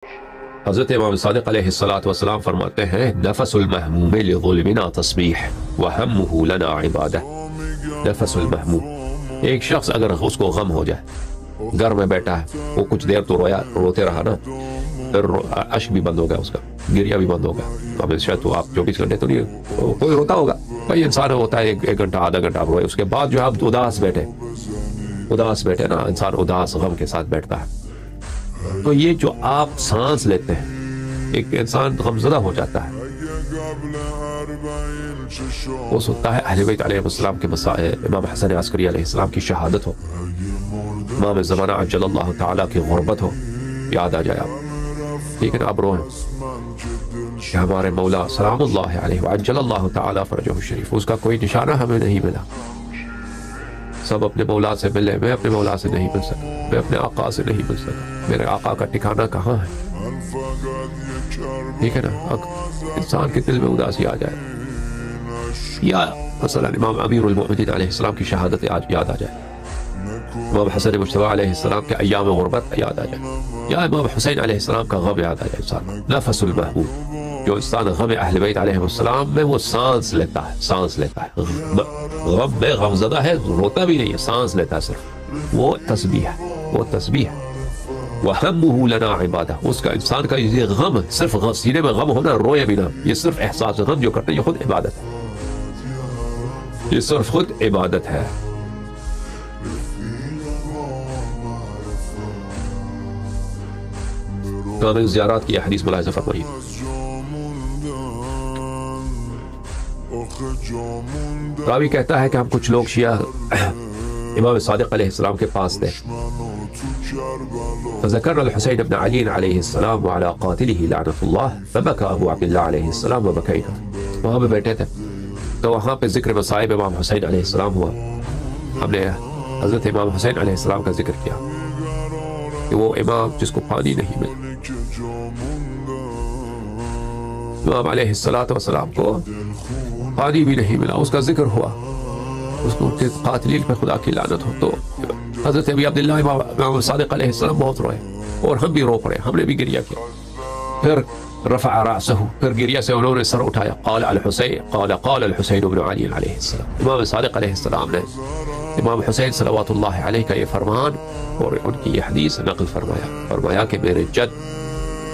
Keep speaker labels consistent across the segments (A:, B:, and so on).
A: حضرت امام صادق علیہ الصلوۃ والسلام فرماتے ہیں نفس المحموم لظلمنا تسبیح وہمہ لنا عبادہ۔ نفس المحموم، ایک شخص اگر اس کو غم ہو جائے، گھر میں بیٹھا ہے، وہ کچھ دیر تو روتے رہا نا، پھر اشک بھی بند ہو گیا، اس کا گریا بھی بند ہو گیا۔ اب شاید تو آپ 24 گھنٹے تو نہیں کوئی روتا ہوگا، بھائی انسان ہوتا ہے ایک گھنٹہ آدھا گھنٹہ روئے، اس کے بعد جو ہے آپ اداس بیٹھے نا، انسان اداس غم کے ساتھ بیٹھتا ہے۔ تو یہ جو آپ سانس لیتے ہیں، ایک انسان غمزدہ ہو جاتا ہے، وہ سنتا ہے اہل بیت علیہ السلام کے مسائل، امام حسن عسکری علیہ السلام کی شہادت ہو، امام زمانہ عجل اللہ تعالیٰ کی غربت ہو، یاد آ جائے آپ، ٹھیک ہے نا، آپ روئیں کہ ہمارے مولا سلام اللہ علیہ وعجل اللہ تعالیٰ فرجہ الشریف، اس کا کوئی نشانہ ہمیں نہیں ملا، سب اپنے مولا سے ملے، میں اپنے مولا سے نہیں مل سکا، میں اپنے آقا سے نہیں مل سکا، میرے آقا کا ٹھکانہ کہاں ہے؟ ٹھیک ہے نا، انسان کے دل میں اداسی آ جائے، یا مثلا امام امیر المؤمنین علیہ السلام کی شہادت یاد آ جائے، امام حسن مجتبی علیہ السلام کے ایام غربت یاد آ جائے، یا امام حسین علیہ السلام کا غم یاد آ جائے انسان۔ نفس المحبوب، جو انسان غم اہل بیت علیہ السلام میں وہ سانس لیتا ہے، غم میں غمزدہ ہے، روتا بھی نہیں ہے، سانس لیتا ہے صرف، وہ تسبیح ہے، وَهَمُّهُ لَنَا عِبَادَةٌ، اس کا انسان کا یہ غم، صرف سینے میں غم ہونا، روئے بھی نہ، یہ صرف احساس غم جو کرتے ہیں، یہ خود عبادت ہے، یہ صرف خود عبادت ہے۔ کامل زیارات کی حدیث ملاحظہ فرمائیے۔ راوی کہتا ہے کہ ہم کچھ لوگ شیعہ امام صادق علیہ السلام کے پاس تھے، فذكرنا الحسين بن علي عليه السلام وعلى قاتله لعنة الله فبكى ابو عبد الله عليه السلام وبكينا، وہاں پہ بیٹھے تھے تو وہاں پہ ذکر مصائب امام حسین علیہ السلام ہوا، ہم نے حضرت امام حسین علیہ السلام کا ذکر کیا کہ وہ امام جس کو پانی نہیں ملا، امام علیہ السلام کو پانی بھی نہیں ملا، اس کا ذکر ہوا، اس کو کے قاتلین پہ خدا کی لعنت ہو۔ تو حضرت ابی عبداللہ امام صادق علیہ السلام بہت روئے، اور ہم بھی رو پڑے، ہم نے بھی گریہ کیا، پھر رفع رأسہ، پھر گریہ سے انہوں نے سر اٹھایا، قال الحسین بن علی علیہ السلام، امام صادق علیہ السلام نے امام حسین صلوات اللہ علیہ کا یہ فرمان اور ان کی یہ حدیث نقل فرمایا کہ میرے جد،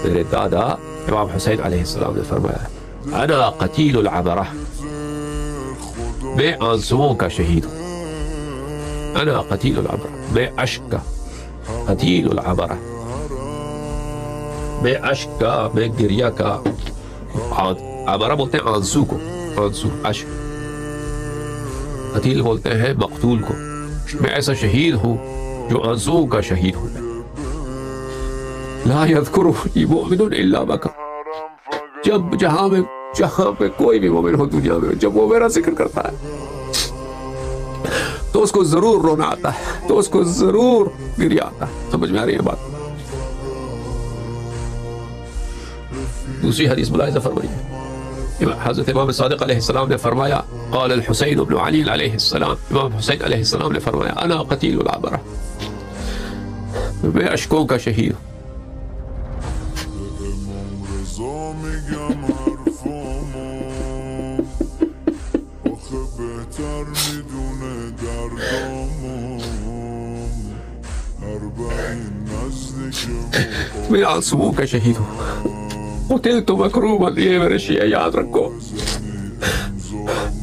A: میرے دادا امام حسین علیہ السلام نے فرمایا انا قتیل العبرہ، میں آنسوؤں کا شہید ہوں، انا قتیل العبرہ، میں اشک کا قتیل العبرہ، میں اشک کا، میں گریہ کا، عبرہ بولتے ہیں آنسو کو، آنسو اشک، قتیل بولتے ہیں مقتول کو، میں ایسا شہید ہوں جو آنسوؤں کا شہید ہوں۔ لا یذکرنی مؤمن الا بکا، جب جہاں پہ کوئی بھی مومن ہو دنیا میں، جب وہ میرا ذکر کرتا ہے تو اس کو ضرور رونا آتا ہے، تو اس کو ضرور گریہ آتا ہے۔ سمجھ میں آ رہی ہے بات؟ دوسری حدیث ملاحظہ فرمائیے، حضرت امام صادق علیہ السلام نے فرمایا قال الحسین بن علی علیہ السلام، امام حسین علیہ السلام نے فرمایا انا قتیل العبرہ، میں اشکوں کا شہید ہوں۔ میں آنسوؤں کا شہید ہوں، قتلت مکروبا، یہ میرے شیعہ یاد رکھو،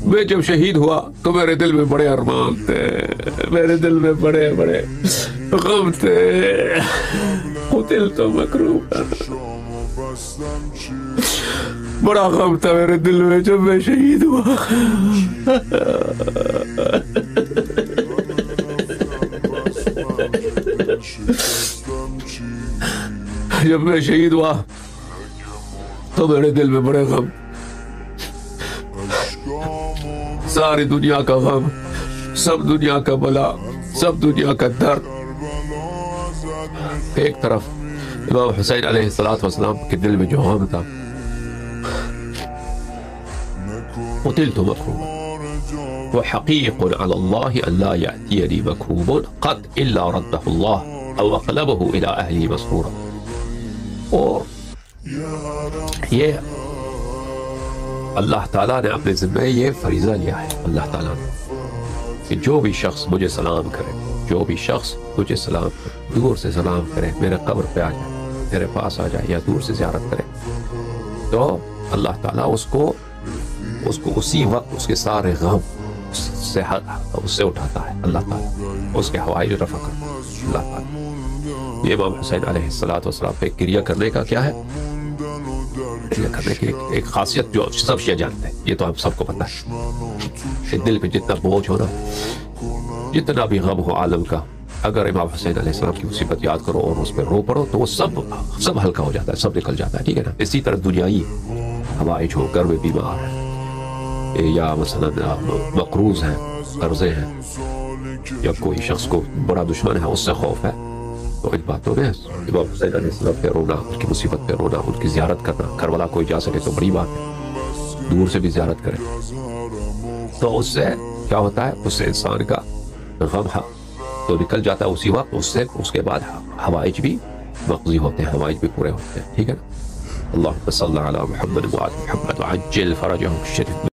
A: میں جب شہید ہوا تو میرے دل میں بڑے ارمان تھے، میرے دل میں بڑے بڑے غم تھے، قتلت مکروبا، بڑا غم تھا میرے دل میں جب میں شہید ہوا۔ جب میں شہید ہوا تو میرے دل میں بڑے غم، ساری دنیا کا غم، سب دنیا کا بلا، سب دنیا کا درد ایک طرف، امام حسین علیہ السلام کے دل میں جو غم تھا، قتلت مکروبا وحقیق علی اللہ ان لا یأتینی مکروب قط الا رده اللہ او اقلبه الى اہلی مسرورا۔ اور یہ اللہ تعالیٰ نے اپنے ذمہ یہ فریضہ لیا ہے، اللہ تعالیٰ نے، کہ جو بھی شخص مجھے سلام کرے، جو بھی شخص مجھے سلام کرے، دور سے سلام کرے، میرے قبر پہ آ جائے، میرے پاس آ جائے یا دور سے زیارت کرے، تو اللہ تعالیٰ اس کو اسی وقت اس کے سارے غم اس سے اٹھاتا ہے اللہ تعالیٰ، اس کے حوائج رفع کرتا ہے اللہ تعالیٰ۔ یہ امام حسین علیہ السلام پہ کریا کرنے کا کیا ہے؟ کریا کرنے کی ایک خاصیت جو سب شیعہ جانتے ہیں، یہ تو ہم سب کو پتہ ہے کہ دل پہ جتنا بوجھ ہو نا، جتنا بھی غم ہو عالم کا، اگر امام حسین علیہ السلام کی مصیبت یاد کرو اور اس پہ رو پڑو تو وہ سب ہلکا ہو جاتا ہے، سب نکل جاتا ہے، ٹھیک ہے نا۔ اسی طرح دنیائی حوائج ہو، گھر میں بیمار ہے یا مثلا مقروض ہیں، قرضے ہیں، یا کوئی شخص کو بڑا دشمن ہے اس سے خوف ہے، تو ان باتوں میں امام حسین علیہ السلام پہ رونا، ان کی مصیبت پہ رونا، ان کی زیارت کرنا، کربلا کوئی جا سکے تو بڑی بات ہے، دور سے بھی زیارت کرے تو اس سے کیا ہوتا ہے؟ اس سے انسان کا غم تو نکل جاتا ہے اسی وقت، اس کے بعد حوائج بھی مقضی ہوتے ہیں، حوائج بھی پورے ہوتے ہیں، ٹھیک ہے نا۔ اللہم صلی علی محمد وعلی محمد وعجل فرجهم الشریف۔